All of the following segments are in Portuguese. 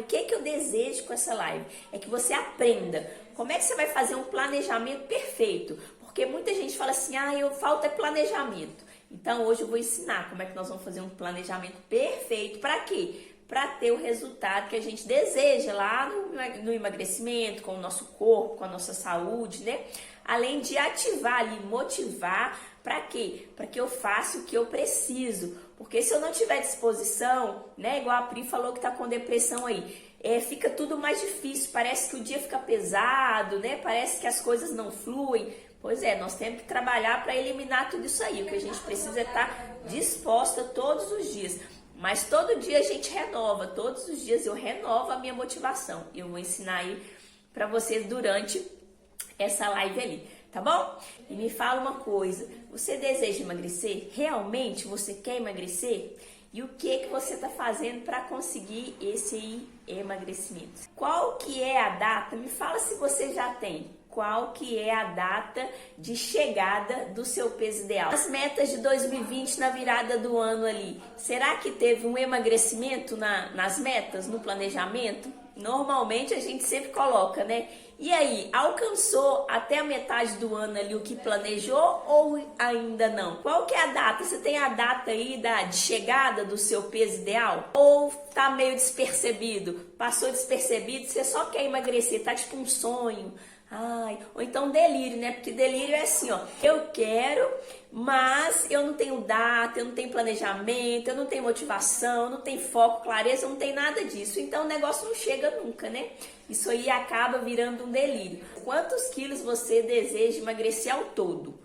O que eu desejo com essa live? É que você aprenda como é que você vai fazer um planejamento perfeito. Porque muita gente fala assim, falta planejamento. Então hoje eu vou ensinar como é que nós vamos fazer um planejamento perfeito. Para quê? Para ter o resultado que a gente deseja lá no emagrecimento, com o nosso corpo, com a nossa saúde, né? Além de ativar ali, motivar, para quê? Para que eu faça o que eu preciso. Porque se eu não tiver disposição, né? Igual a Pri falou que tá com depressão aí, fica tudo mais difícil, parece que o dia fica pesado, né? Parece que as coisas não fluem. Pois é, nós temos que trabalhar para eliminar tudo isso aí. O que a gente precisa é estar disposta todos os dias. Mas todo dia a gente renova, todos os dias eu renovo a minha motivação. Eu vou ensinar aí para vocês durante essa live ali, tá bom? E me fala uma coisa, você deseja emagrecer? Realmente você quer emagrecer? E o que você está fazendo para conseguir esse emagrecimento? Qual que é a data? Me fala se você já tem. Qual que é a data de chegada do seu peso ideal? As metas de 2020 na virada do ano ali, será que teve um emagrecimento nas metas, no planejamento? Normalmente a gente sempre coloca, né? E aí, alcançou até a metade do ano ali o que planejou ou ainda não? Qual que é a data? Você tem a data aí de chegada do seu peso ideal? Ou tá meio despercebido? Passou despercebido, você só quer emagrecer, tá tipo um sonho. Ou então delírio, né? Porque delírio é assim, ó, eu quero, mas eu não tenho data, eu não tenho planejamento, eu não tenho motivação, eu não tenho foco, clareza, eu não tenho nada disso. Então o negócio não chega nunca, né? Isso aí acaba virando um delírio. Quantos quilos você deseja emagrecer ao todo?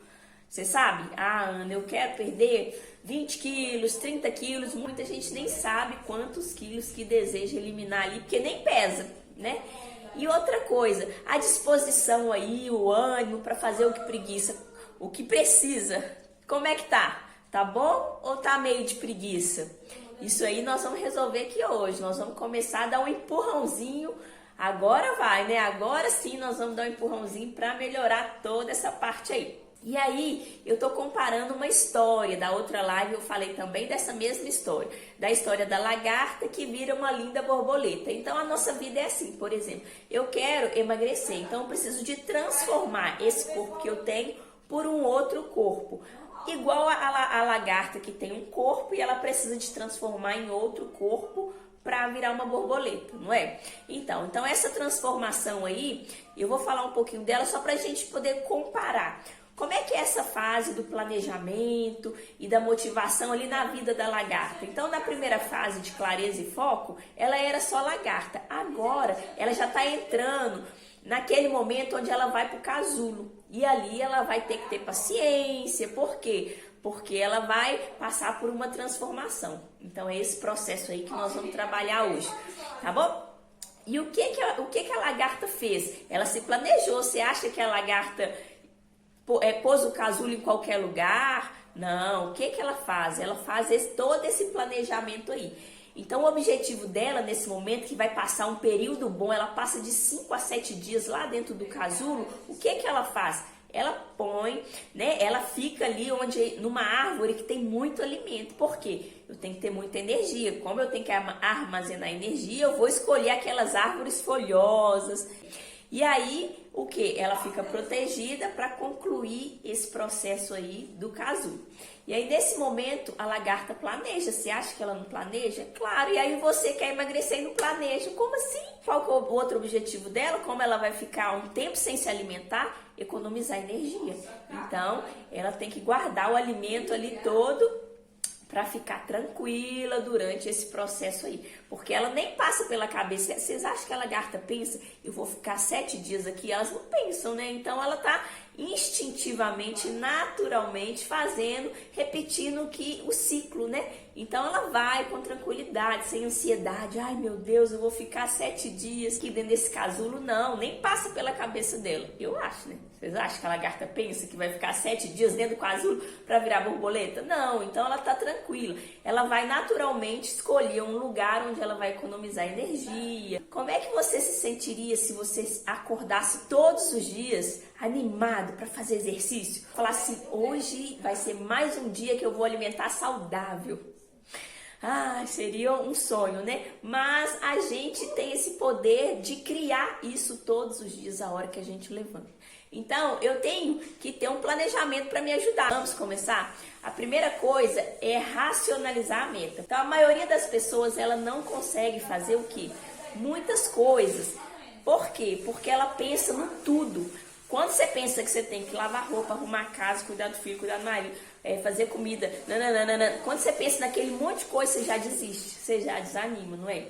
Você sabe? Ana, eu quero perder 20 quilos, 30 quilos. Muita gente nem sabe quantos quilos que deseja eliminar ali, porque nem pesa, né? E outra coisa, a disposição aí, o ânimo para fazer o que precisa, como é que tá? Tá bom ou tá meio de preguiça? Isso aí nós vamos resolver aqui hoje, nós vamos começar a dar um empurrãozinho, agora vai, né? Agora sim nós vamos dar um empurrãozinho para melhorar toda essa parte aí. E aí, eu tô comparando uma história, da outra live eu falei também dessa mesma história, da história da lagarta que vira uma linda borboleta. Então, a nossa vida é assim, por exemplo, eu quero emagrecer, então eu preciso de transformar esse corpo que eu tenho por um outro corpo. Igual a lagarta que tem um corpo e ela precisa de transformar em outro corpo para virar uma borboleta, não é? Então essa transformação aí, eu vou falar um pouquinho dela só para a gente poder comparar. Como é que é essa fase do planejamento e da motivação ali na vida da lagarta? Então, na primeira fase de clareza e foco, ela era só lagarta. Agora, ela já está entrando naquele momento onde ela vai para o casulo. E ali ela vai ter que ter paciência. Por quê? Porque ela vai passar por uma transformação. Então, é esse processo aí que nós vamos trabalhar hoje, tá bom? E o que a lagarta fez? Ela se planejou. Você acha que a lagarta pôs o casulo em qualquer lugar? Não, o que ela faz? Ela faz todo esse planejamento aí. Então o objetivo dela nesse momento, que vai passar um período bom, ela passa de 5 a 7 dias lá dentro do casulo, o que ela faz? Ela põe, né? Ela fica ali numa árvore que tem muito alimento. Por quê? Eu tenho que ter muita energia. Como eu tenho que armazenar energia, eu vou escolher aquelas árvores folhosas. E aí, o que? Ela fica protegida para concluir esse processo aí do casulo. E aí, nesse momento, a lagarta planeja. Você acha que ela não planeja? Claro, e aí você quer emagrecer e não planeja. Como assim? Qual que é o outro objetivo dela? Como ela vai ficar um tempo sem se alimentar? Economizar energia. Então, ela tem que guardar o alimento ali todo para ficar tranquila durante esse processo aí. Porque ela nem passa pela cabeça. Vocês acham que a lagarta pensa, eu vou ficar 7 dias aqui? Elas não pensam, né? Então ela tá instintivamente, naturalmente repetindo o ciclo, né? Então ela vai com tranquilidade, sem ansiedade. Ai meu Deus, eu vou ficar 7 dias aqui dentro desse casulo. Não, nem passa pela cabeça dela. Eu acho, né? Vocês acham que a lagarta pensa que vai ficar 7 dias dentro do casulo para virar borboleta? Não, então ela tá tranquila. Ela vai naturalmente escolher um lugar onde ela vai economizar energia. Como é que você se sentiria se você acordasse todos os dias animado para fazer exercício? Falar assim, hoje vai ser mais um dia que eu vou alimentar saudável. Ah, seria um sonho, né? Mas a gente tem esse poder de criar isso todos os dias, a hora que a gente levanta. Então, eu tenho que ter um planejamento para me ajudar. Vamos começar? A primeira coisa é racionalizar a meta. Então, a maioria das pessoas, ela não consegue fazer o quê? Muitas coisas. Por quê? Porque ela pensa no tudo. Quando você pensa que você tem que lavar roupa, arrumar a casa, cuidar do filho, cuidar do marido, fazer comida, nananana, quando você pensa naquele monte de coisa, você já desiste, você já desanima, não é?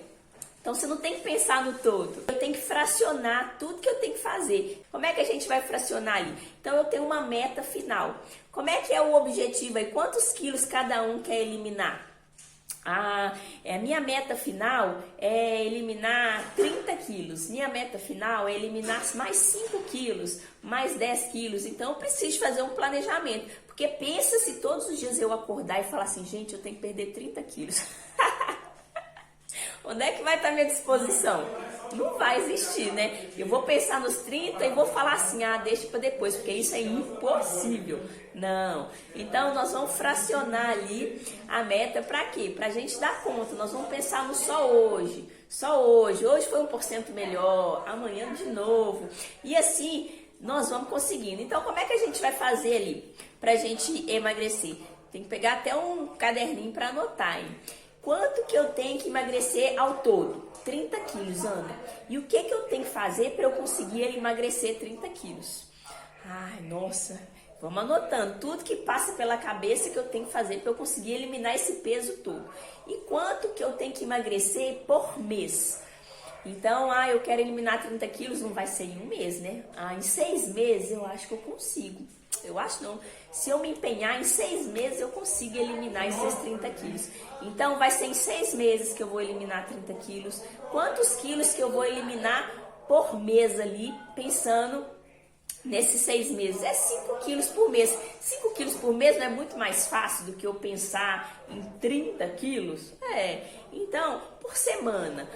Então você não tem que pensar no todo. Eu tenho que fracionar tudo que eu tenho que fazer. Como é que a gente vai fracionar ali? Então eu tenho uma meta final. Como é que é o objetivo aí? Quantos quilos cada um quer eliminar? A minha meta final é eliminar 30 quilos. Minha meta final é eliminar mais 5 quilos, mais 10 quilos. Então eu preciso fazer um planejamento. Porque pensa se todos os dias eu acordar e falar assim, gente, eu tenho que perder 30 quilos. Onde é que vai estar a minha disposição? Não vai existir, né? Eu vou pensar nos 30 e vou falar assim, deixa para depois, porque isso é impossível. Não. Então, nós vamos fracionar ali a meta para quê? Para a gente dar conta. Nós vamos pensar no só hoje. Só hoje. Hoje foi 1% melhor. Amanhã de novo. E assim, nós vamos conseguindo. Então, como é que a gente vai fazer ali para a gente emagrecer? Tem que pegar até um caderninho para anotar, hein? Quanto que eu tenho que emagrecer ao todo? 30 quilos, Ana. E o que eu tenho que fazer para eu conseguir emagrecer 30 quilos? Ai, nossa, vamos anotando tudo que passa pela cabeça que eu tenho que fazer para eu conseguir eliminar esse peso todo. E quanto que eu tenho que emagrecer por mês? Então, eu quero eliminar 30 quilos, não vai ser em um mês, né? Em 6 meses eu acho que eu consigo. Eu acho não. Se eu me empenhar, em 6 meses eu consigo eliminar esses 30 quilos. Então, vai ser em 6 meses que eu vou eliminar 30 quilos. Quantos quilos que eu vou eliminar por mês ali, pensando nesses 6 meses? É 5 quilos por mês. 5 quilos por mês não é muito mais fácil do que eu pensar em 30 quilos? Então, por semana.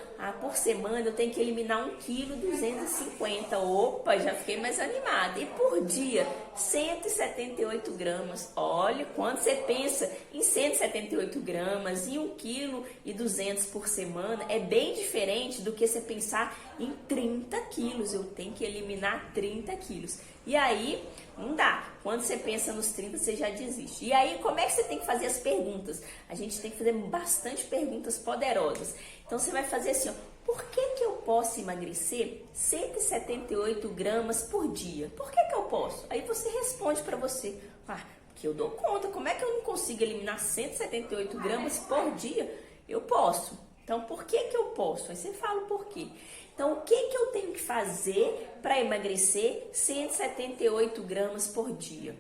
Por semana eu tenho que eliminar 1,250 kg. Opa, já fiquei mais animada. E por dia, 178 gramas. Olha, quando você pensa em 178 gramas e 1,2 kg por semana, é bem diferente do que você pensar em 30 quilos. Eu tenho que eliminar 30 quilos. E aí, não dá. Quando você pensa nos 30, você já desiste. E aí, como é que você tem que fazer as perguntas? A gente tem que fazer bastante perguntas poderosas. Então, você vai fazer assim, por que eu posso emagrecer 178 gramas por dia? Por que eu posso? Aí você responde para você, porque eu dou conta. Como é que eu não consigo eliminar 178 gramas por dia? Eu posso. Então, por que eu posso? Aí você fala o porquê. Então, o que eu tenho que fazer para emagrecer 178 gramas por dia?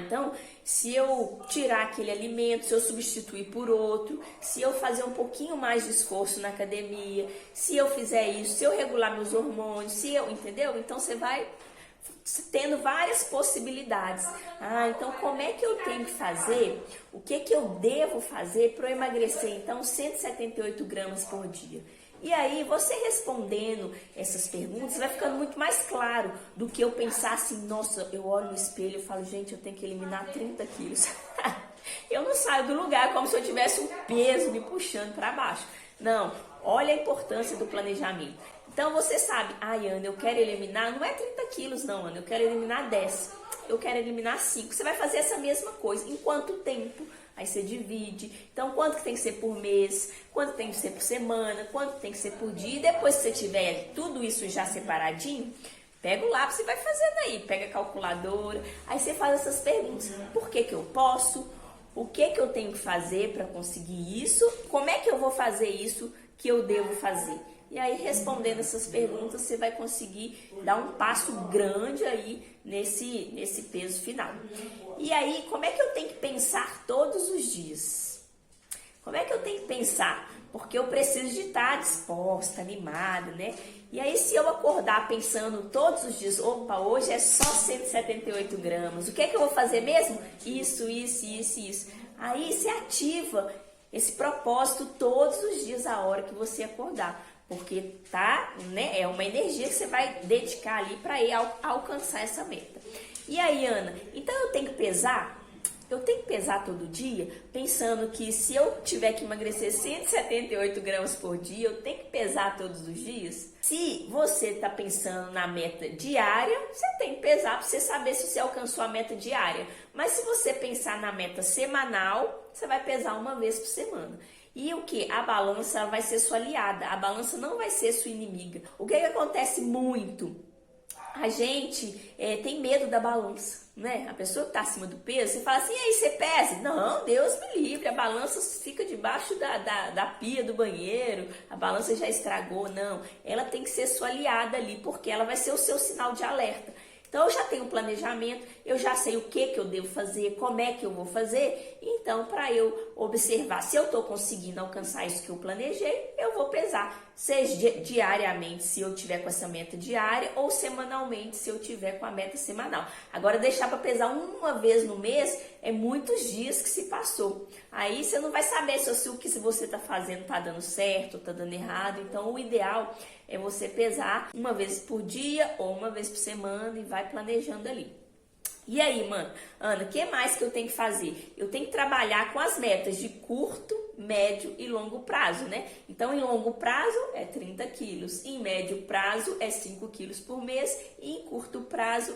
Então, se eu tirar aquele alimento, se eu substituir por outro, se eu fazer um pouquinho mais de esforço na academia, se eu fizer isso, se eu regular meus hormônios, entendeu? Então, você vai tendo várias possibilidades. Então como é que eu tenho que fazer? O que eu devo fazer para eu emagrecer, então, 178 gramas por dia? E aí, você respondendo essas perguntas, vai ficando muito mais claro do que eu pensar assim, nossa, eu olho no espelho e falo, gente, eu tenho que eliminar 30 quilos. Eu não saio do lugar como se eu tivesse um peso me puxando para baixo. Não, olha a importância do planejamento. Então, você sabe, Ana, eu quero eliminar, não é 30 quilos não, Ana, eu quero eliminar 10. Eu quero eliminar 5. Você vai fazer essa mesma coisa. Em quanto tempo? Aí você divide. Então, quanto que tem que ser por mês? Quanto tem que ser por semana? Quanto tem que ser por dia? E depois que você tiver tudo isso já separadinho, pega o lápis e vai fazendo aí. Pega a calculadora. Aí você faz essas perguntas. Por que eu posso? O que eu tenho que fazer para conseguir isso? Como é que eu vou fazer isso que eu devo fazer? E aí, respondendo essas perguntas, você vai conseguir dar um passo grande aí nesse peso final. E aí, como é que eu tenho que pensar todos os dias? Como é que eu tenho que pensar? Porque eu preciso de estar disposta, animada, né? E aí, se eu acordar pensando todos os dias, opa, hoje é só 178 gramas, o que eu vou fazer mesmo? Isso. Aí, você ativa esse propósito todos os dias, a hora que você acordar. Porque é uma energia que você vai dedicar ali para ir alcançar essa meta. E aí, Ana, então eu tenho que pesar? Eu tenho que pesar todo dia, pensando que se eu tiver que emagrecer 178 gramas por dia, eu tenho que pesar todos os dias? Se você está pensando na meta diária, você tem que pesar para você saber se você alcançou a meta diária. Mas se você pensar na meta semanal, você vai pesar uma vez por semana. E o que? A balança vai ser sua aliada, a balança não vai ser sua inimiga. O que acontece muito? A gente tem medo da balança, né? A pessoa que está acima do peso, você fala assim, e aí, você pesa? Não, Deus me livre, a balança fica debaixo da pia do banheiro, a balança já estragou. Não, ela tem que ser sua aliada ali, porque ela vai ser o seu sinal de alerta. Então, eu já tenho um planejamento, eu já sei o que eu devo fazer, como é que eu vou fazer. Então, para eu observar se eu estou conseguindo alcançar isso que eu planejei, eu vou pesar. Seja diariamente, se eu tiver com essa meta diária, ou semanalmente, se eu tiver com a meta semanal. Agora, deixar para pesar uma vez no mês, é muitos dias que se passou. Aí, você não vai saber se o que você está fazendo está dando certo, está dando errado. Então, o ideal é você pesar uma vez por dia ou uma vez por semana e vai planejando ali. E aí, Ana, o que mais que eu tenho que fazer? Eu tenho que trabalhar com as metas de curto, médio e longo prazo, né? Então, em longo prazo é 30 quilos, em médio prazo é 5 quilos por mês e em curto prazo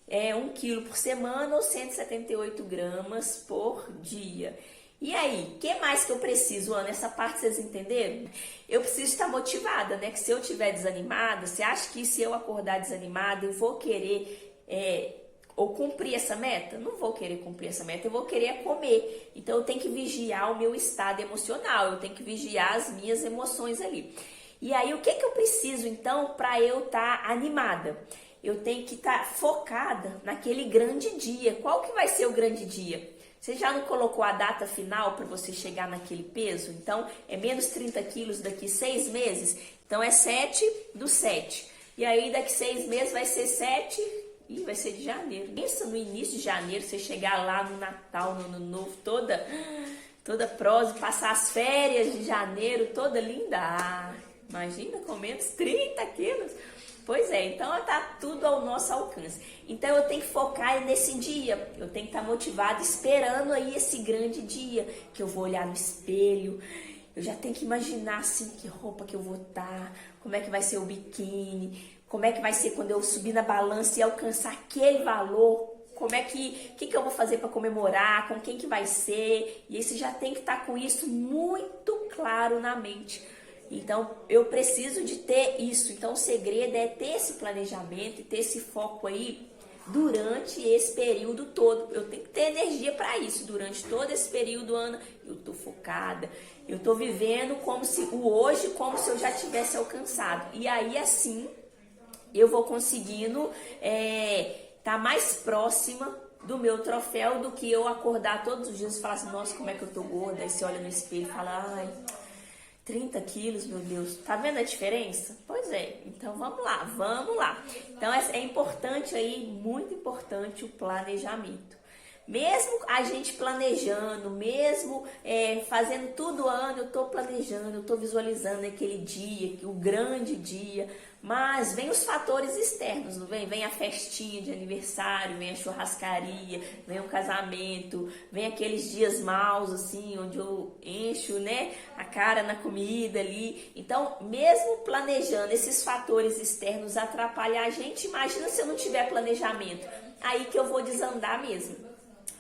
é 1 quilo por semana ou 178 gramas por dia. E aí, o que mais que eu preciso, Ana? Essa parte vocês entenderam? Eu preciso estar motivada, né? Que se eu estiver desanimada, você acha que se eu acordar desanimada, eu vou querer ou cumprir essa meta? Não vou querer cumprir essa meta, eu vou querer comer. Então, eu tenho que vigiar o meu estado emocional, eu tenho que vigiar as minhas emoções ali. E aí, o que eu preciso, então, para eu estar animada? Eu tenho que estar focada naquele grande dia. Qual que vai ser o grande dia? Você já não colocou a data final para você chegar naquele peso? Então, é menos 30 quilos daqui 6 meses? Então, é 7/7. E aí, daqui 6 meses vai ser 7 e vai ser de janeiro. Pensa no início de janeiro, você chegar lá no Natal, no Ano Novo, toda prosa, passar as férias de janeiro, toda linda. Ah, imagina com menos 30 quilos. Pois é, então está tudo ao nosso alcance. Então eu tenho que focar nesse dia, eu tenho que estar motivada esperando aí esse grande dia, que eu vou olhar no espelho, eu já tenho que imaginar assim, que roupa que eu vou estar, como é que vai ser o biquíni, como é que vai ser quando eu subir na balança e alcançar aquele valor, como é que eu vou fazer para comemorar, com quem que vai ser, e aí você já tem que estar com isso muito claro na mente. Então, eu preciso de ter isso. Então, o segredo é ter esse planejamento e ter esse foco aí durante esse período todo. Eu tenho que ter energia para isso. Durante todo esse período, Ana, eu tô focada. Eu tô vivendo como se o hoje, como se eu já tivesse alcançado. E aí, assim, eu vou conseguindo tá mais próxima do meu troféu do que eu acordar todos os dias e falar assim, nossa, como é que eu tô gorda. Aí você olha no espelho e fala, ai, 30 quilos, meu Deus, tá vendo a diferença? Pois é, então vamos lá. Então é importante aí, muito importante o planejamento. Mesmo a gente planejando, mesmo fazendo tudo ano, eu tô planejando, eu tô visualizando aquele dia, o grande dia, mas vem os fatores externos, não vem? Vem a festinha de aniversário, vem a churrascaria, vem o casamento, vem aqueles dias maus, assim, onde eu encho, né, a cara na comida ali. Então, mesmo planejando, esses fatores externos atrapalham a gente, imagina se eu não tiver planejamento, aí que eu vou desandar mesmo.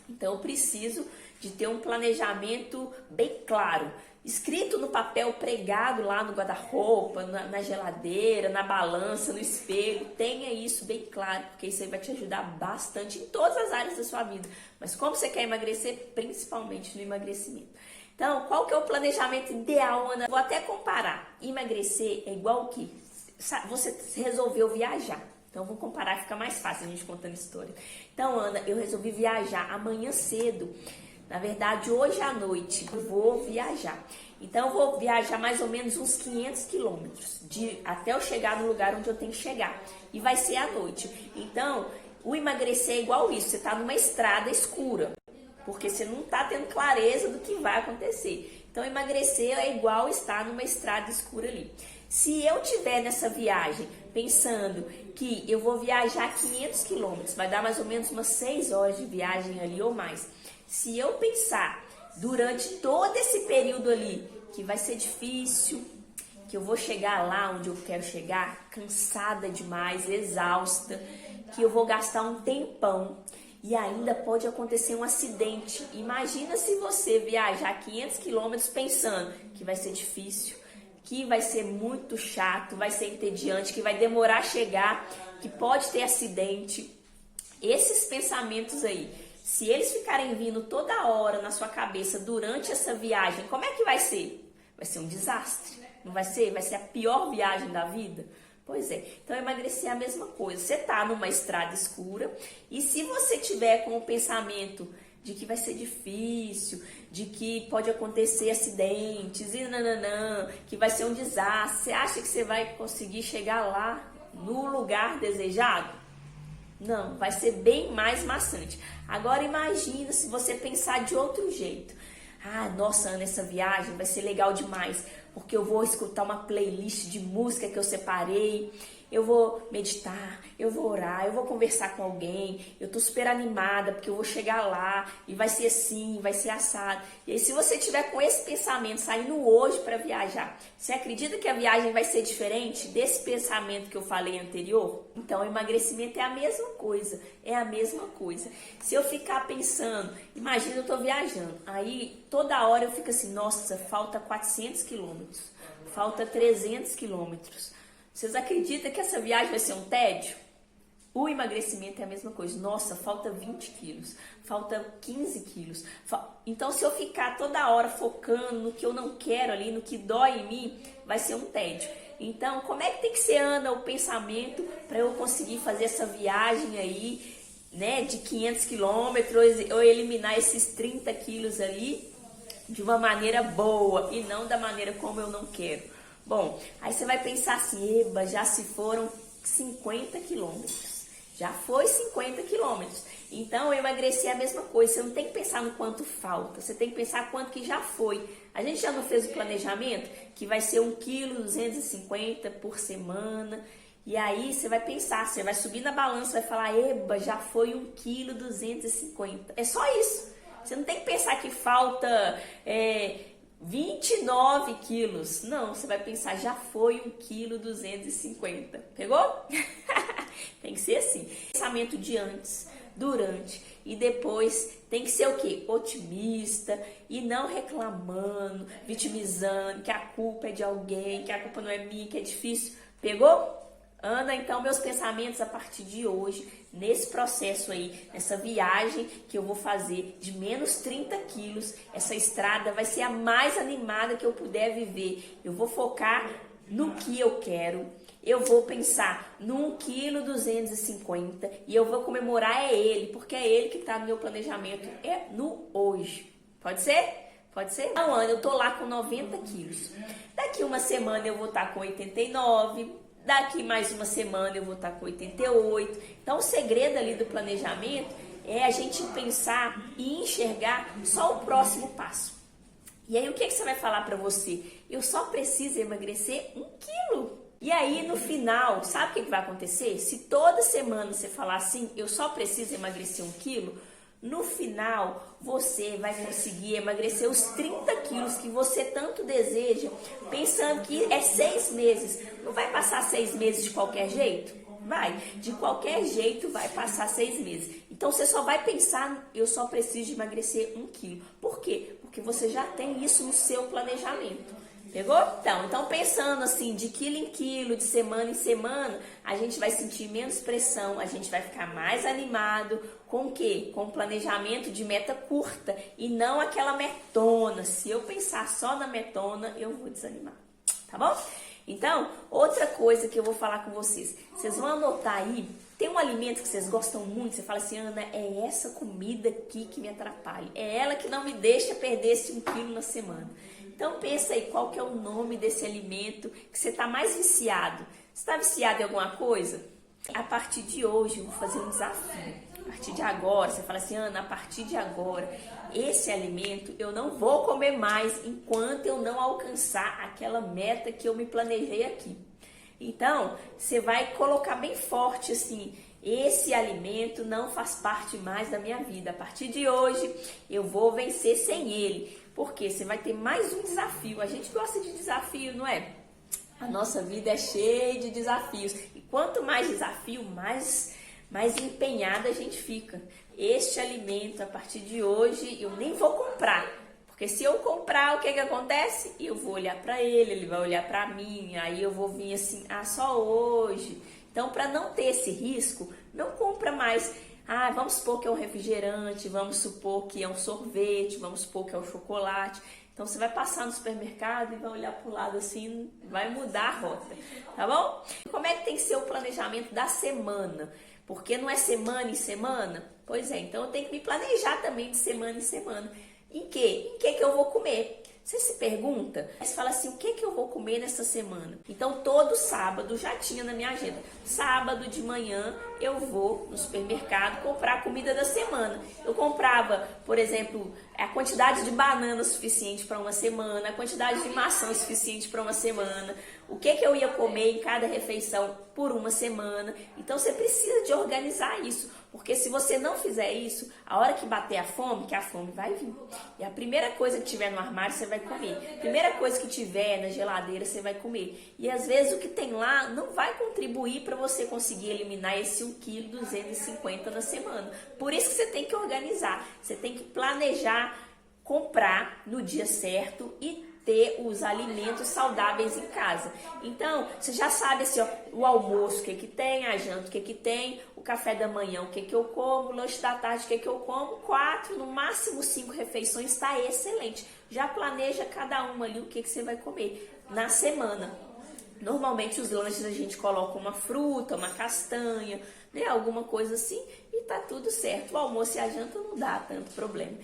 Então, eu preciso de ter um planejamento bem claro, escrito no papel, pregado lá no guarda-roupa, na geladeira, na balança, no espelho. Tenha isso bem claro, porque isso aí vai te ajudar bastante em todas as áreas da sua vida. Mas como você quer emagrecer, principalmente no emagrecimento. Então, qual que é o planejamento ideal, Ana? Vou até comparar. Emagrecer é igual o quê? Você resolveu viajar. Então, vou comparar, fica mais fácil a gente contando história. Então, Ana, eu resolvi viajar amanhã cedo. Na verdade, hoje à noite eu vou viajar. Então, eu vou viajar mais ou menos uns 500 quilômetros até eu chegar no lugar onde eu tenho que chegar. E vai ser à noite. Então, o emagrecer é igual isso. Você está numa estrada escura, porque você não está tendo clareza do que vai acontecer. Então, emagrecer é igual estar numa estrada escura ali. Se eu tiver nessa viagem pensando que eu vou viajar 500 quilômetros, vai dar mais ou menos umas 6 horas de viagem ali ou mais. Se eu pensar durante todo esse período ali que vai ser difícil, que eu vou chegar lá onde eu quero chegar, cansada demais, exausta, que eu vou gastar um tempão e ainda pode acontecer um acidente. Imagina se você viajar 500 quilômetros pensando que vai ser difícil, que vai ser muito chato, vai ser entediante, que vai demorar a chegar, que pode ter acidente. Esses pensamentos aí, se eles ficarem vindo toda hora na sua cabeça durante essa viagem, como é que vai ser? Vai ser um desastre, não vai ser? Vai ser a pior viagem da vida? Pois é, então emagrecer é a mesma coisa. Você tá numa estrada escura e se você tiver com o pensamento de que vai ser difícil, de que pode acontecer acidentes e nananã, que vai ser um desastre, você acha que você vai conseguir chegar lá no lugar desejado? Não, vai ser bem mais maçante. Agora imagina se você pensar de outro jeito. Ah, nossa, Ana, essa viagem vai ser legal demais, porque eu vou escutar uma playlist de música que eu separei, eu vou meditar, eu vou orar, eu vou conversar com alguém, eu tô super animada porque eu vou chegar lá e vai ser assim, vai ser assado. E aí, se você tiver com esse pensamento saindo hoje para viajar, você acredita que a viagem vai ser diferente desse pensamento que eu falei anterior? Então, o emagrecimento é a mesma coisa, é a mesma coisa. Se eu ficar pensando, imagina eu tô viajando, aí toda hora eu fico assim, nossa, falta 400 quilômetros, falta 300 quilômetros. Vocês acreditam que essa viagem vai ser um tédio? O emagrecimento é a mesma coisa. Nossa, falta 20 quilos, falta 15 quilos. Então, se eu ficar toda hora focando no que eu não quero ali, no que dói em mim, vai ser um tédio. Então, como é que tem que ser, Ana, o pensamento para eu conseguir fazer essa viagem aí, né, de 500 quilômetros, ou eliminar esses 30 quilos ali de uma maneira boa e não da maneira como eu não quero? Bom, aí você vai pensar assim, eba, já se foram 50 quilômetros, já foi 50 quilômetros, então emagrecer é a mesma coisa, você não tem que pensar no quanto falta, você tem que pensar quanto que já foi. A gente já não fez o planejamento, que vai ser 1,250 kg por semana, e aí você vai pensar, você vai subir na balança, vai falar, eba, já foi 1,250 kg, é só isso, você não tem que pensar que falta 29 quilos. Não, você vai pensar, já foi 1,250 kg. Pegou? Tem que ser assim. Pensamento de antes, durante e depois tem que ser o quê? Otimista e não reclamando, vitimizando, que a culpa é de alguém, que a culpa não é minha, que é difícil. Pegou? Ana, então, meus pensamentos a partir de hoje, nesse processo aí, nessa viagem que eu vou fazer de menos 30 quilos, essa estrada vai ser a mais animada que eu puder viver. Eu vou focar no que eu quero, eu vou pensar no 1,250 kg e eu vou comemorar ele, porque é ele que está no meu planejamento, é no hoje. Pode ser? Pode ser? Não, Ana, eu tô lá com 90 quilos. Daqui uma semana eu vou estar com 89. Daqui mais uma semana eu vou estar com 88. Então, o segredo ali do planejamento é a gente pensar e enxergar só o próximo passo. E aí, o que você vai falar para você? Eu só preciso emagrecer 1 quilo. E aí, no final, sabe o que vai acontecer? Se toda semana você falar assim, eu só preciso emagrecer 1 quilo, no final, você vai conseguir emagrecer os 30 quilos que você tanto deseja, pensando que é 6 meses. Não vai passar 6 meses de qualquer jeito? Vai. De qualquer jeito vai passar 6 meses. Então, você só vai pensar, eu só preciso emagrecer 1 quilo. Por quê? Porque você já tem isso no seu planejamento. Pegou? Então pensando assim, de quilo em quilo, de semana em semana, a gente vai sentir menos pressão, a gente vai ficar mais animado. Com o quê? Com planejamento de meta curta e não aquela metona. Se eu pensar só na metona, eu vou desanimar. Tá bom? Então, outra coisa que eu vou falar com vocês. Vocês vão anotar aí, tem um alimento que vocês gostam muito, você fala assim, Ana, é essa comida aqui que me atrapalha. É ela que não me deixa perder esse 1 quilo na semana. Então pensa aí qual que é o nome desse alimento que você está mais viciado. Você está viciado em alguma coisa? A partir de hoje eu vou fazer um desafio. A partir de agora, você fala assim, Ana, a partir de agora, esse alimento eu não vou comer mais enquanto eu não alcançar aquela meta que eu me planejei aqui. Então, você vai colocar bem forte assim, esse alimento não faz parte mais da minha vida. A partir de hoje, eu vou vencer sem ele. Porque você vai ter mais um desafio. A gente gosta de desafio, não é? A nossa vida é cheia de desafios. E quanto mais desafio, mais empenhada a gente fica. Este alimento, a partir de hoje, eu nem vou comprar. Porque se eu comprar, o que acontece? Eu vou olhar para ele vai olhar para mim, aí eu vou vir assim, só hoje. Então, para não ter esse risco, não compra mais. Vamos supor que é um refrigerante, vamos supor que é um sorvete, vamos supor que é um chocolate. Então, você vai passar no supermercado e vai olhar para o lado assim, vai mudar a rota, tá bom? Como é que tem que ser o planejamento da semana? Porque não é semana em semana? Pois é, então eu tenho que me planejar também de semana em semana. Em que? Em que eu vou comer? Você se pergunta, você fala assim, o que eu vou comer nessa semana? Então, todo sábado já tinha na minha agenda. Sábado de manhã eu vou no supermercado comprar a comida da semana. Eu comprava, por exemplo, a quantidade de banana suficiente para uma semana, a quantidade de maçã suficiente para uma semana, o que eu ia comer em cada refeição por uma semana. Então, você precisa de organizar isso. Porque se você não fizer isso, a hora que bater a fome, que a fome vai vir. E a primeira coisa que tiver no armário, você vai comer. A primeira coisa que tiver na geladeira, você vai comer. E às vezes o que tem lá não vai contribuir para você conseguir eliminar esse 1,250 kg na semana. Por isso que você tem que organizar. Você tem que planejar, comprar no dia certo e ter os alimentos saudáveis em casa. Então, você já sabe assim, o almoço, o que tem, a janta, o que tem, o café da manhã, o que eu como, o lanche da tarde, o que eu como, 4, no máximo 5 refeições, está excelente. Já planeja cada uma ali o que você vai comer na semana. Normalmente os lanches a gente coloca uma fruta, uma castanha, né, alguma coisa assim, e tá tudo certo. O almoço e a janta não dá tanto problema.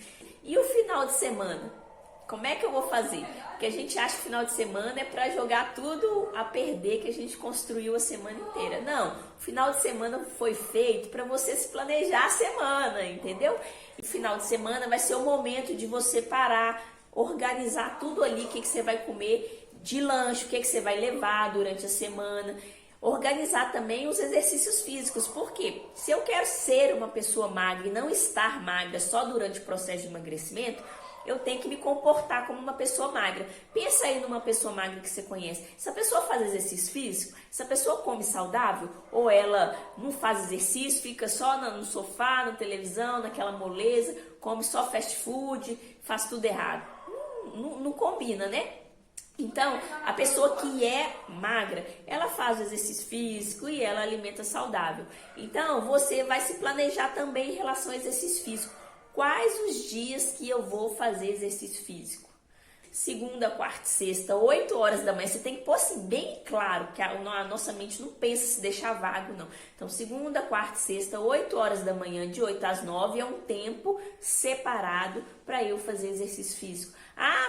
E o final de semana? Como é que eu vou fazer? Porque a gente acha que final de semana é para jogar tudo a perder que a gente construiu a semana inteira. Não, o final de semana foi feito para você se planejar a semana, entendeu? O final de semana vai ser o momento de você parar, organizar tudo ali, o que você vai comer de lanche, o que você vai levar durante a semana. Organizar também os exercícios físicos, porque se eu quero ser uma pessoa magra e não estar magra só durante o processo de emagrecimento, eu tenho que me comportar como uma pessoa magra. Pensa aí numa pessoa magra que você conhece. Essa pessoa faz exercício físico? Essa pessoa come saudável? Ou ela não faz exercício, fica só no sofá, na televisão, naquela moleza, come só fast food, faz tudo errado? Não combina, né? Então, a pessoa que é magra, ela faz o exercício físico e ela alimenta saudável. Então, você vai se planejar também em relação ao exercício físico. Quais os dias que eu vou fazer exercício físico? Segunda, quarta e sexta, 8 horas da manhã. Você tem que pôr assim bem claro, que a nossa mente não pensa se deixar vago, não. Então, segunda, quarta e sexta, 8 horas da manhã, de 8 às 9, é um tempo separado para eu fazer exercício físico.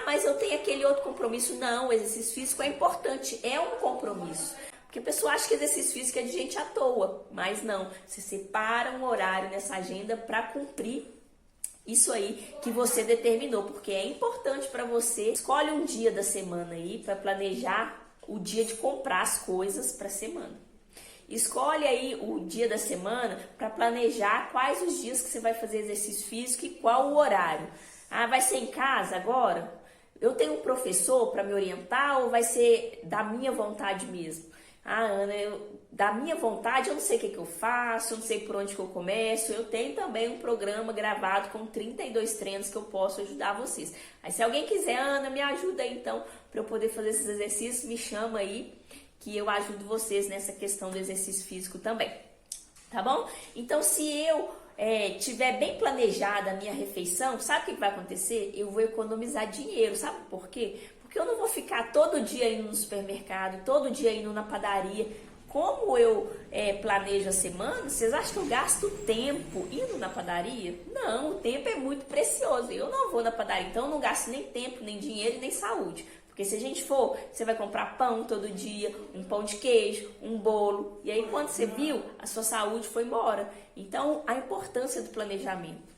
Mas eu tenho aquele outro compromisso. Não, o exercício físico é importante, é um compromisso. Porque a pessoa acha que exercício físico é de gente à toa, mas não. Você separa um horário nessa agenda para cumprir isso aí que você determinou, porque é importante para você. Escolhe um dia da semana aí para planejar o dia de comprar as coisas para a semana. Escolhe aí o dia da semana para planejar quais os dias que você vai fazer exercício físico e qual o horário. Vai ser em casa agora? Eu tenho um professor para me orientar ou vai ser da minha vontade mesmo? Ana, da minha vontade, eu não sei o que eu faço, eu não sei por onde que eu começo. Eu tenho também um programa gravado com 32 treinos que eu posso ajudar vocês. Aí se alguém quiser, Ana, me ajuda aí então para eu poder fazer esses exercícios, me chama aí que eu ajudo vocês nessa questão do exercício físico também, tá bom? Então, se eu tiver bem planejada a minha refeição, sabe o que vai acontecer? Eu vou economizar dinheiro, sabe por quê? Porque eu não vou ficar todo dia indo no supermercado, todo dia indo na padaria. Como eu planejo a semana, vocês acham que eu gasto tempo indo na padaria? Não, o tempo é muito precioso. Eu não vou na padaria, então eu não gasto nem tempo, nem dinheiro e nem saúde. Porque se a gente for, você vai comprar pão todo dia, um pão de queijo, um bolo. E aí quando você viu, a sua saúde foi embora. Então, a importância do planejamento.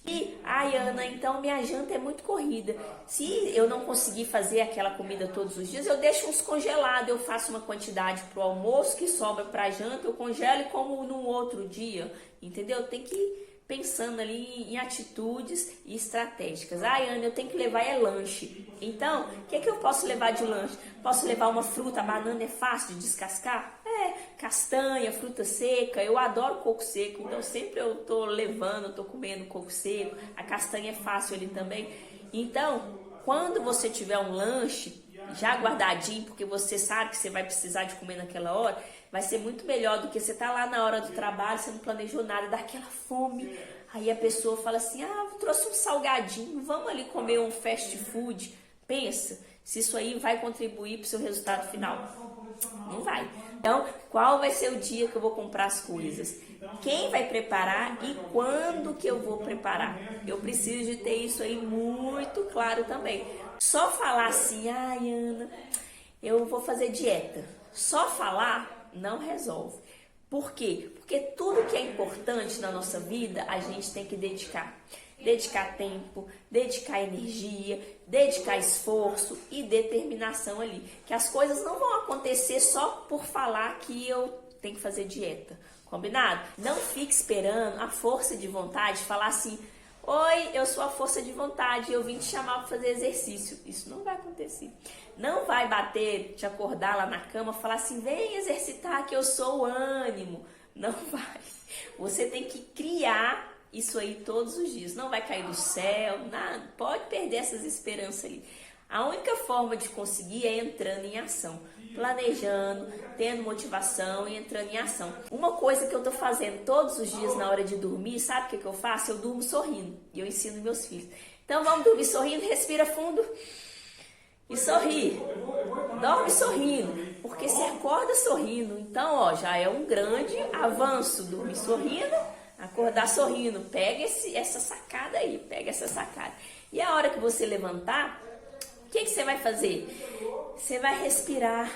E, ai, Ana, então minha janta é muito corrida. Se eu não conseguir fazer aquela comida todos os dias, eu deixo uns congelados. Eu faço uma quantidade para o almoço que sobra para a janta, eu congelo e como num outro dia, entendeu? Tem que ir pensando ali em atitudes e estratégicas. Ai, Ana, eu tenho que levar lanche. Então, o que eu posso levar de lanche? Posso levar uma fruta, a banana é fácil de descascar? Castanha, fruta seca, eu adoro coco seco, então sempre eu tô levando, tô comendo coco seco, a castanha é fácil ali também. Então, quando você tiver um lanche já guardadinho, porque você sabe que você vai precisar de comer naquela hora, vai ser muito melhor do que você tá lá na hora do trabalho, você não planejou nada, dá aquela fome, aí a pessoa fala assim, eu trouxe um salgadinho, vamos ali comer um fast food. Pensa, se isso aí vai contribuir para o seu resultado final. Não vai. Então, qual vai ser o dia que eu vou comprar as coisas? Quem vai preparar e quando que eu vou preparar? Eu preciso de ter isso aí muito claro também. Só falar assim, ai, Ana, eu vou fazer dieta. Só falar não resolve. Por quê? Porque tudo que é importante na nossa vida, a gente tem que dedicar. Dedicar tempo, dedicar energia, dedicar esforço e determinação ali. Que as coisas não vão acontecer só por falar que eu tenho que fazer dieta. Combinado? Não fique esperando a força de vontade falar assim, oi, eu sou a força de vontade, eu vim te chamar para fazer exercício. Isso não vai acontecer. Não vai bater, te acordar lá na cama, falar assim, vem exercitar que eu sou o ânimo. Não vai. Você tem que criar isso aí todos os dias. Não vai cair do céu, nada. Pode perder essas esperanças ali. A única forma de conseguir é entrando em ação. Planejando, tendo motivação e entrando em ação. Uma coisa que eu tô fazendo todos os dias na hora de dormir, sabe o que eu faço? Eu durmo sorrindo. E eu ensino meus filhos. Então vamos dormir sorrindo, respira fundo e sorri. Dorme sorrindo, porque você acorda sorrindo. Então, já é um grande avanço dormir sorrindo, acordar sorrindo. Pega essa sacada aí, pega essa sacada. E a hora que você levantar, o que você vai fazer? Você vai respirar.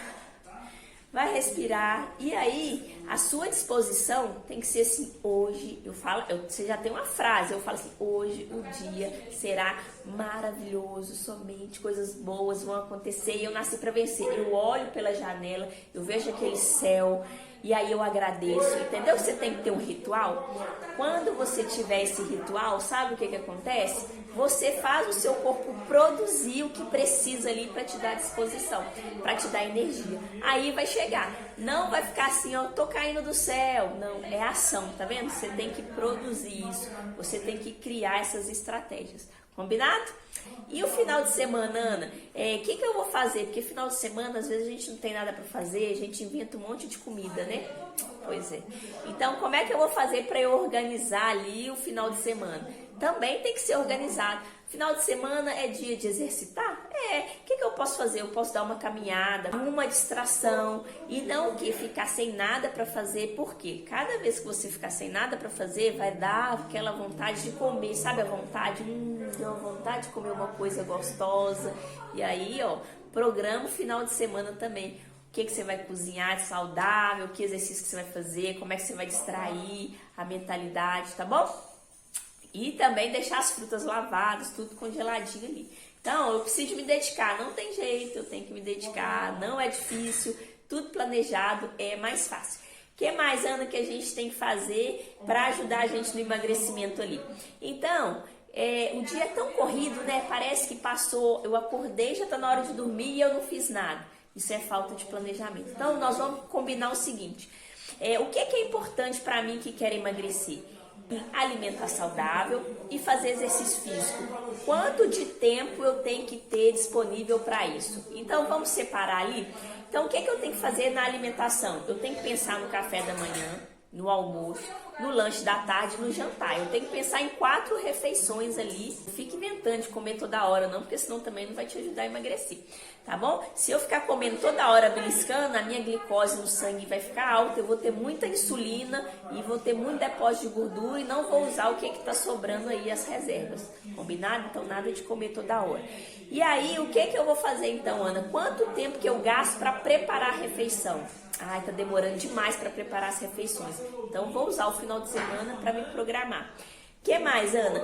Vai respirar. E aí, a sua disposição tem que ser assim, hoje, você já tem uma frase, eu falo assim, hoje o dia será maravilhoso, somente coisas boas vão acontecer e eu nasci para vencer. Eu olho pela janela, eu vejo aquele céu e aí eu agradeço, entendeu? Você tem que ter um ritual. Quando você tiver esse ritual, sabe o que acontece? Você faz o seu corpo produzir o que precisa ali para te dar disposição, para te dar energia. Aí vai chegar. Não vai ficar assim, tô caindo do céu. Não, é ação, tá vendo? Você tem que produzir isso. Você tem que criar essas estratégias. Combinado? E o final de semana, Ana? O que eu vou fazer? Porque final de semana, às vezes, a gente não tem nada para fazer, a gente inventa um monte de comida, né? Pois é. Então, como é que eu vou fazer para eu organizar ali o final de semana? Também tem que ser organizado. Final de semana é dia de exercitar? O que eu posso fazer? Eu posso dar uma caminhada, uma distração e não ficar sem nada para fazer, porque cada vez que você ficar sem nada para fazer, vai dar aquela vontade de comer, sabe a vontade? Deu vontade de comer uma coisa gostosa. E aí, programa o final de semana também. O que você vai cozinhar de saudável, que exercício que você vai fazer, como é que você vai distrair a mentalidade, tá bom? E também deixar as frutas lavadas, tudo congeladinho ali. Então, eu preciso me dedicar, não tem jeito, eu tenho que me dedicar, não é difícil, tudo planejado é mais fácil. O que mais, Ana, que a gente tem que fazer para ajudar a gente no emagrecimento ali? Então, o dia é tão corrido, né? Parece que passou, eu acordei, já tá na hora de dormir e eu não fiz nada. Isso é falta de planejamento. Então, nós vamos combinar o seguinte. O que é importante para mim que quer emagrecer? Alimentar saudável e fazer exercício físico. Quanto de tempo eu tenho que ter disponível para isso? Então, vamos separar ali. Então, o que eu tenho que fazer na alimentação? Eu tenho que pensar no café da manhã, no almoço, no lanche da tarde, no jantar. Eu tenho que pensar em 4 refeições ali. Não fique inventando de comer toda hora não, porque senão também não vai te ajudar a emagrecer, tá bom? Se eu ficar comendo toda hora beliscando, a minha glicose no sangue vai ficar alta, eu vou ter muita insulina e vou ter muito depósito de gordura e não vou usar o que tá sobrando aí, as reservas, combinado? Então nada de comer toda hora. E aí, o que eu vou fazer então, Ana? Quanto tempo que eu gasto para preparar a refeição? Ai, tá demorando demais para preparar as refeições. Então, vou usar o final de semana para me programar. Que mais, Ana?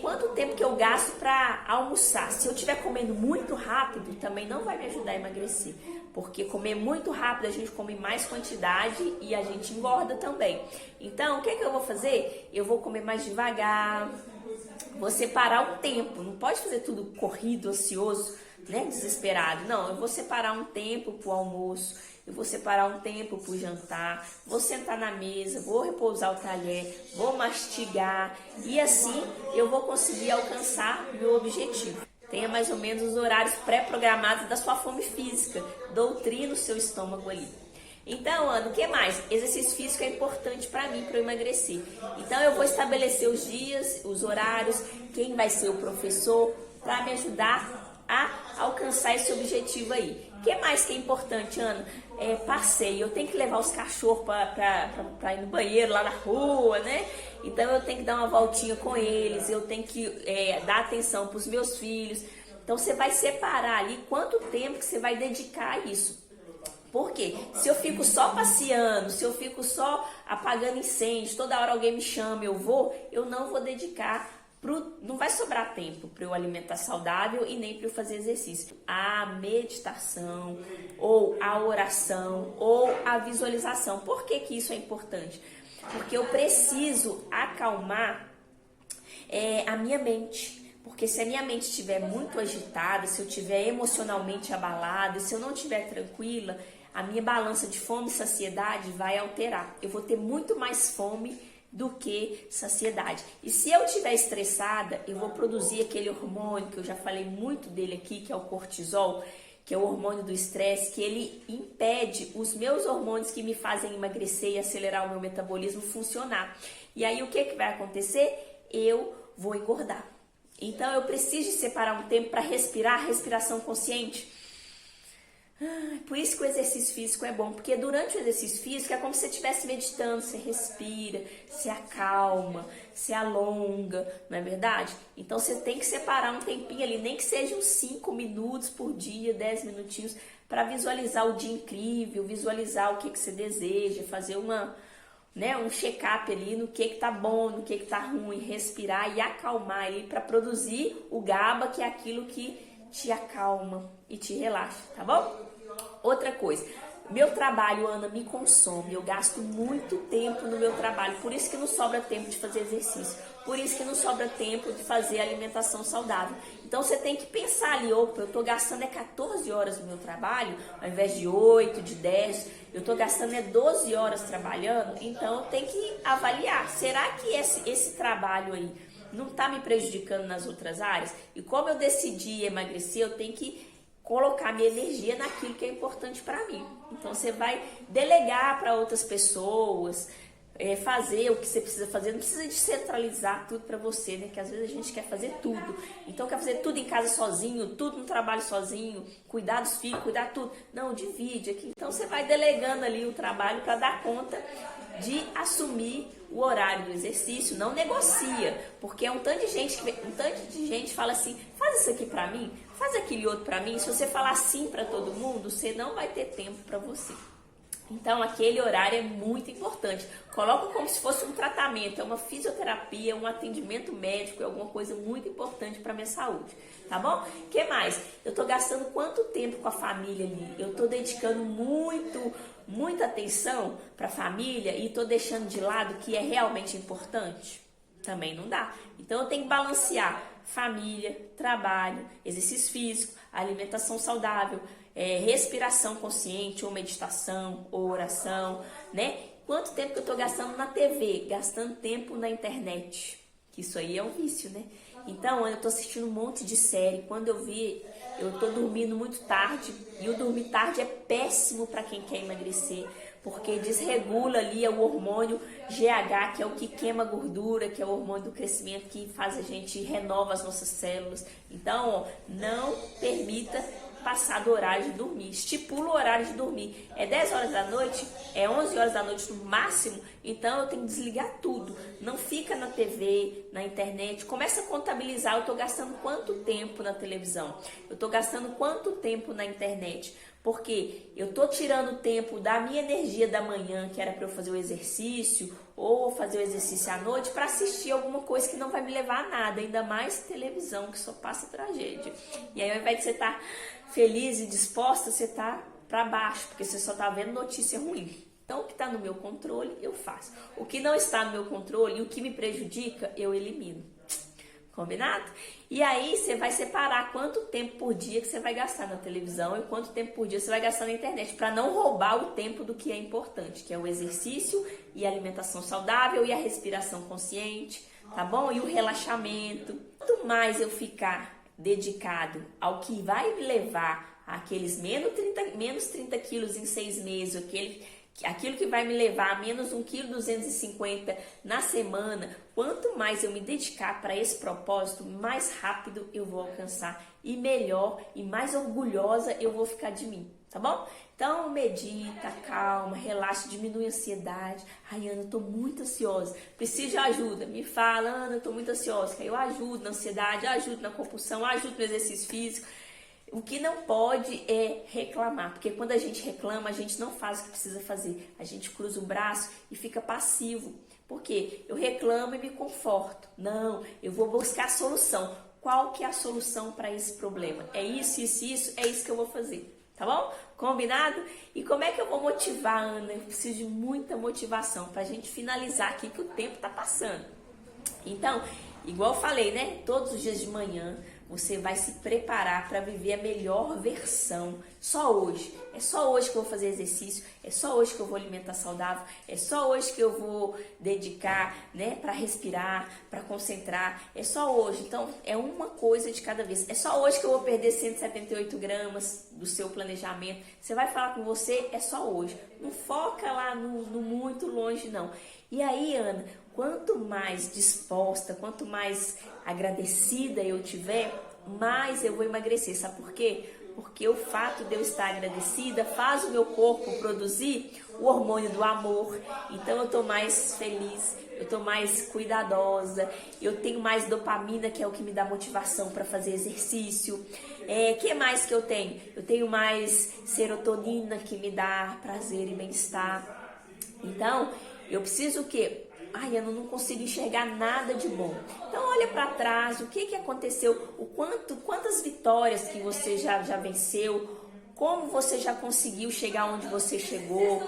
Quanto tempo que eu gasto para almoçar? Se eu estiver comendo muito rápido, também não vai me ajudar a emagrecer. Porque comer muito rápido, a gente come mais quantidade e a gente engorda também. Então, o que eu vou fazer? Eu vou comer mais devagar, vou separar um tempo. Não pode fazer tudo corrido, ansioso, né? Desesperado. Não, eu vou separar um tempo para o almoço. Eu vou separar um tempo para o jantar, vou sentar na mesa, vou repousar o talher, vou mastigar e assim eu vou conseguir alcançar meu objetivo. Tenha mais ou menos os horários pré-programados da sua fome física, doutrina o seu estômago ali. Então, Ana, o que mais? Exercício físico é importante para mim, para eu emagrecer. Então, eu vou estabelecer os dias, os horários, quem vai ser o professor, para me ajudar a alcançar esse objetivo aí. O que mais que é importante, Ana? Passeio. Eu tenho que levar os cachorros para ir no banheiro lá na rua, né? Então eu tenho que dar uma voltinha com eles, eu tenho que dar atenção para os meus filhos. Então você vai separar ali quanto tempo que você vai dedicar a isso. Por quê? Se eu fico só passeando, se eu fico só apagando incêndio, toda hora alguém me chama, eu não vou dedicar. Não vai sobrar tempo para eu alimentar saudável e nem para eu fazer exercício. A meditação, ou a oração, ou a visualização. Por que isso é importante? Porque eu preciso acalmar a minha mente. Porque se a minha mente estiver muito agitada, se eu estiver emocionalmente abalada, se eu não estiver tranquila, a minha balança de fome e saciedade vai alterar. Eu vou ter muito mais fome do que saciedade. E se eu estiver estressada, eu vou produzir aquele hormônio que eu já falei muito dele aqui, que é o cortisol, que é o hormônio do estresse, que ele impede os meus hormônios que me fazem emagrecer e acelerar o meu metabolismo funcionar. E aí o que vai acontecer? Eu vou engordar. Então eu preciso separar um tempo para respirar, respiração consciente. Por isso que o exercício físico é bom, porque durante o exercício físico é como se você estivesse meditando, você respira, se acalma, se alonga, não é verdade? Então você tem que separar um tempinho ali, nem que seja uns 5 minutos por dia, 10 minutinhos, para visualizar o dia incrível, visualizar o que você deseja, fazer um check-up ali no que tá bom, no que tá ruim, respirar e acalmar ali para produzir o GABA, que é aquilo que te acalma e te relaxa, tá bom? Outra coisa, meu trabalho, Ana, me consome, eu gasto muito tempo no meu trabalho, por isso que não sobra tempo de fazer exercício, por isso que não sobra tempo de fazer alimentação saudável. Então você tem que pensar ali, opa, eu tô gastando 14 horas no meu trabalho, ao invés de 8, de 10, eu tô gastando 12 horas trabalhando, então eu tenho que avaliar, será que esse trabalho aí não tá me prejudicando nas outras áreas? E como eu decidi emagrecer, eu tenho que colocar minha energia naquilo que é importante para mim. Então você vai delegar para outras pessoas, fazer o que você precisa fazer, não precisa de centralizar tudo para você, né? Que às vezes a gente quer fazer tudo. Então quer fazer tudo em casa sozinho, tudo no trabalho sozinho, cuidar dos filhos, cuidar tudo. Não, divide aqui. Então você vai delegando ali o trabalho para dar conta de assumir o horário do exercício, não negocia, porque é um tanto de gente fala assim, faz isso aqui pra mim, faz aquele outro pra mim. Se você falar sim pra todo mundo, você não vai ter tempo pra você. Então aquele horário é muito importante. Coloca como se fosse um tratamento, é uma fisioterapia, um atendimento médico, é alguma coisa muito importante para minha saúde, tá bom? O que mais? Eu tô gastando quanto tempo com a família ali? Eu tô dedicando muita atenção para a família e tô deixando de lado o que é realmente importante? Também não dá. Então eu tenho que balancear família, trabalho, exercício físico, alimentação saudável, respiração consciente, ou meditação, ou oração, né? Quanto tempo que eu tô gastando na TV, gastando tempo na internet, que isso aí é um vício, né? Então eu tô assistindo um monte de série, quando eu vi, eu tô dormindo muito tarde, e o dormir tarde é péssimo para quem quer emagrecer, porque desregula ali o hormônio GH, que é o que queima gordura, que é o hormônio do crescimento, que faz a gente renova as nossas células. Então, não permita passar do horário de dormir, estipula o horário de dormir, é 10 horas da noite, é 11 horas da noite no máximo, então eu tenho que desligar tudo, não fica na TV, na internet, começa a contabilizar, eu estou gastando quanto tempo na televisão, eu estou gastando quanto tempo na internet, Porque eu tô tirando tempo da minha energia da manhã, que era para eu fazer o exercício, ou fazer o exercício à noite, para assistir alguma coisa que não vai me levar a nada, ainda mais televisão, que só passa tragédia. E aí, ao invés de você estar feliz e disposta, você tá para baixo, porque você só tá vendo notícia ruim. Então, o que está no meu controle, eu faço. O que não está no meu controle e o que me prejudica, eu elimino. Combinado? E aí você vai separar quanto tempo por dia que você vai gastar na televisão e quanto tempo por dia você vai gastar na internet, para não roubar o tempo do que é importante, que é o exercício e a alimentação saudável e a respiração consciente, tá bom? E o relaxamento. Quanto mais eu ficar dedicado ao que vai me levar àqueles menos 30 quilos em 6 meses, aquilo que vai me levar a menos 1,250 kg na semana, quanto mais eu me dedicar para esse propósito, mais rápido eu vou alcançar e melhor e mais orgulhosa eu vou ficar de mim, tá bom? Então medita, calma, relaxa, diminui a ansiedade. Ai, Ana, eu tô muito ansiosa, preciso de ajuda, me fala, Ana, eu tô muito ansiosa, que aí eu ajudo na ansiedade, ajudo na compulsão, ajudo no exercício físico. O que não pode é reclamar, porque quando a gente reclama, a gente não faz o que precisa fazer. A gente cruza o braço e fica passivo. Por quê? Eu reclamo e me conforto. Não, eu vou buscar a solução. Qual que é a solução para esse problema? É isso, isso, isso, é isso que eu vou fazer. Tá bom? Combinado? E como é que eu vou motivar, Ana? Eu preciso de muita motivação para a gente finalizar aqui que o tempo tá passando. Então, igual eu falei, né? Todos os dias de manhã, você vai se preparar para viver a melhor versão. Só hoje. É só hoje que eu vou fazer exercício. É só hoje que eu vou alimentar saudável. É só hoje que eu vou dedicar, né, para respirar, para concentrar. É só hoje. Então, é uma coisa de cada vez. É só hoje que eu vou perder 178 gramas do seu planejamento. Você vai falar com você, é só hoje. Não foca lá no muito longe, não. E aí, Ana, quanto mais disposta, quanto mais agradecida eu tiver, mais eu vou emagrecer. Sabe por quê? Porque o fato de eu estar agradecida faz o meu corpo produzir o hormônio do amor. Então eu tô mais feliz, eu tô mais cuidadosa, eu tenho mais dopamina, que é o que me dá motivação para fazer exercício. Que mais que eu tenho? Eu tenho mais serotonina, que me dá prazer e bem-estar. Então, eu preciso o quê? Ai, eu não consigo enxergar nada de bom. Então olha para trás, o que aconteceu, quantas vitórias que você já venceu, como você já conseguiu chegar onde você chegou.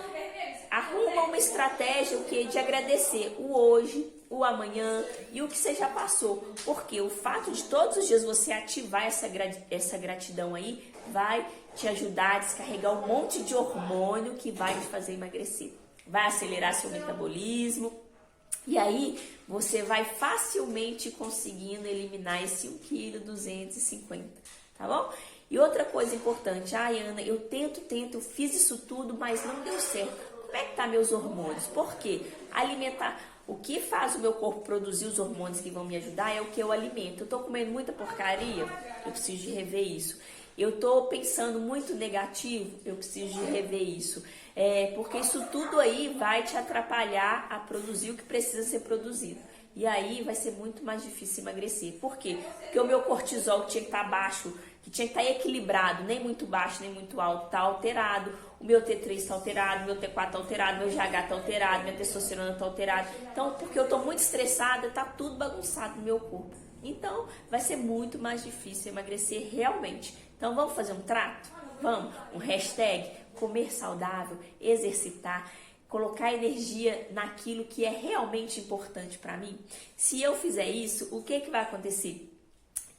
Arruma uma estratégia de agradecer o hoje, o amanhã e o que você já passou. Porque o fato de todos os dias você ativar essa gratidão aí vai te ajudar a descarregar um monte de hormônio que vai te fazer emagrecer. Vai acelerar seu metabolismo. E aí, você vai facilmente conseguindo eliminar esse 1,250 kg, tá bom? E outra coisa importante, Ana, eu tento, fiz isso tudo, mas não deu certo. Como é que tá meus hormônios? Por quê? Alimentar, o que faz o meu corpo produzir os hormônios que vão me ajudar é o que eu alimento. Eu tô comendo muita porcaria, eu preciso de rever isso. Eu tô pensando muito negativo, eu preciso de rever isso. Porque isso tudo aí vai te atrapalhar a produzir o que precisa ser produzido. E aí vai ser muito mais difícil emagrecer. Por quê? Porque o meu cortisol que tinha que estar baixo, que tinha que estar equilibrado, nem muito baixo, nem muito alto, está alterado. O meu T3 está alterado, o meu T4 está alterado, meu GH está alterado, minha testosterona está alterada. Então, porque eu estou muito estressada, está tudo bagunçado no meu corpo. Então, vai ser muito mais difícil emagrecer realmente. Então, vamos fazer um trato? Vamos? Um hashtag? Comer saudável, exercitar, colocar energia naquilo que é realmente importante para mim. Se eu fizer isso, o que vai acontecer?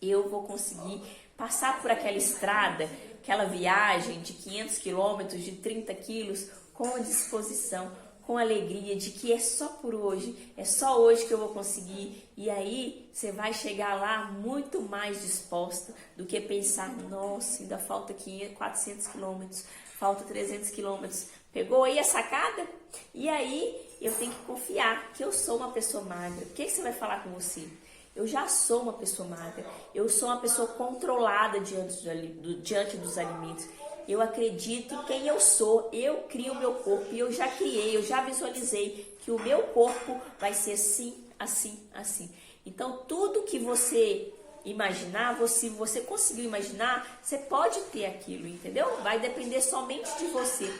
Eu vou conseguir passar por aquela estrada, aquela viagem de 500 quilômetros, de 30 quilos, com disposição, com alegria, de que é só por hoje, é só hoje que eu vou conseguir. E aí você vai chegar lá muito mais disposta do que pensar, nossa, ainda falta 400 quilômetros, falta 300 quilômetros. Pegou aí a sacada? E aí eu tenho que confiar que eu sou uma pessoa magra. O que você vai falar com você? Eu já sou uma pessoa magra. Eu sou uma pessoa controlada diante dos alimentos. Eu acredito em quem eu sou. Eu crio o meu corpo. E eu já criei, eu já visualizei que o meu corpo vai ser assim, assim, assim. Então tudo que você imaginar, se você conseguiu imaginar, você pode ter aquilo, entendeu? Vai depender somente de você.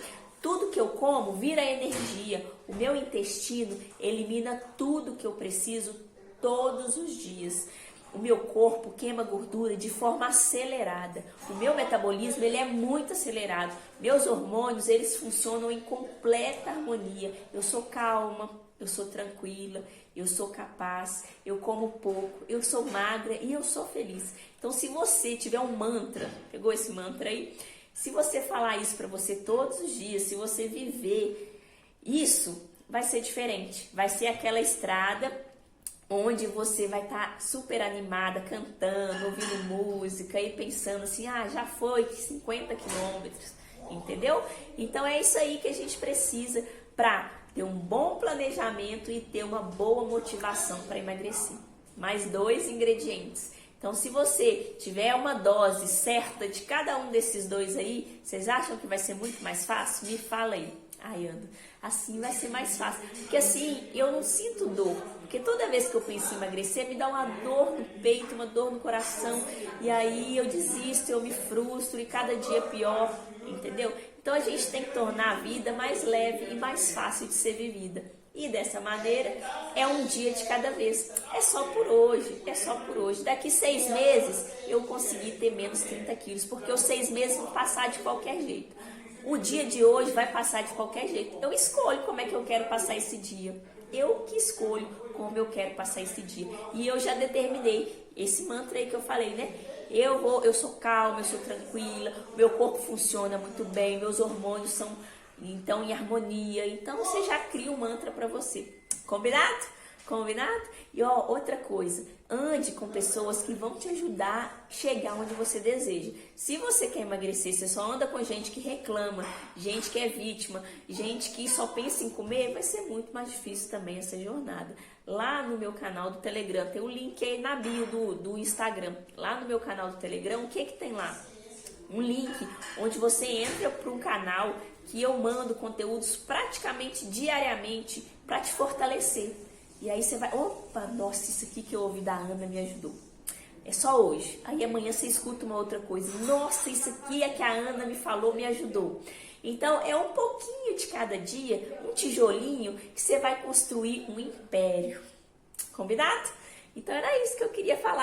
Tudo que eu como vira energia. O meu intestino elimina tudo que eu preciso todos os dias. O meu corpo queima gordura de forma acelerada. O meu metabolismo ele é muito acelerado. Meus hormônios eles funcionam em completa harmonia. Eu sou calma, eu sou tranquila, eu sou capaz, eu como pouco, eu sou magra e eu sou feliz. Então, se você tiver um mantra, pegou esse mantra aí? Se você falar isso para você todos os dias, se você viver isso, vai ser diferente. Vai ser aquela estrada onde você vai estar super animada, cantando, ouvindo música e pensando assim, já foi 50 quilômetros, entendeu? Então é isso aí que a gente precisa para ter um bom planejamento e ter uma boa motivação para emagrecer. Mais 2 ingredientes. Então, se você tiver uma dose certa de cada um desses 2 aí, vocês acham que vai ser muito mais fácil? Me fala aí. Ai, Ana, assim vai ser mais fácil. Porque assim, eu não sinto dor. Porque toda vez que eu penso em emagrecer, me dá uma dor no peito, uma dor no coração. E aí eu desisto, eu me frustro e cada dia é pior, entendeu? Então a gente tem que tornar a vida mais leve e mais fácil de ser vivida. E dessa maneira, é um dia de cada vez. É só por hoje, é só por hoje. Daqui 6 meses, eu consegui ter menos 30 quilos. Porque os 6 meses vão passar de qualquer jeito. O dia de hoje vai passar de qualquer jeito. Eu escolho como é que eu quero passar esse dia. Eu que escolho como eu quero passar esse dia. E eu já determinei esse mantra aí que eu falei, né? Eu sou calma, eu sou tranquila, meu corpo funciona muito bem, meus hormônios são então em harmonia. Então você já cria um mantra para você. Combinado? Combinado? E outra coisa, ande com pessoas que vão te ajudar a chegar onde você deseja. Se você quer emagrecer, você só anda com gente que reclama, gente que é vítima, gente que só pensa em comer, vai ser muito mais difícil também essa jornada. Lá no meu canal do Telegram, tem o link aí na bio do Instagram. Lá no meu canal do Telegram, o que tem lá? Um link onde você entra para um canal que eu mando conteúdos praticamente diariamente para te fortalecer. E aí você vai, opa, nossa, isso aqui que eu ouvi da Ana me ajudou. É só hoje. Aí amanhã você escuta uma outra coisa. Nossa, isso aqui é que a Ana me falou, me ajudou. Então é um pouquinho de cada dia, um tijolinho, que você vai construir um império. Combinado? Então era isso que eu queria falar.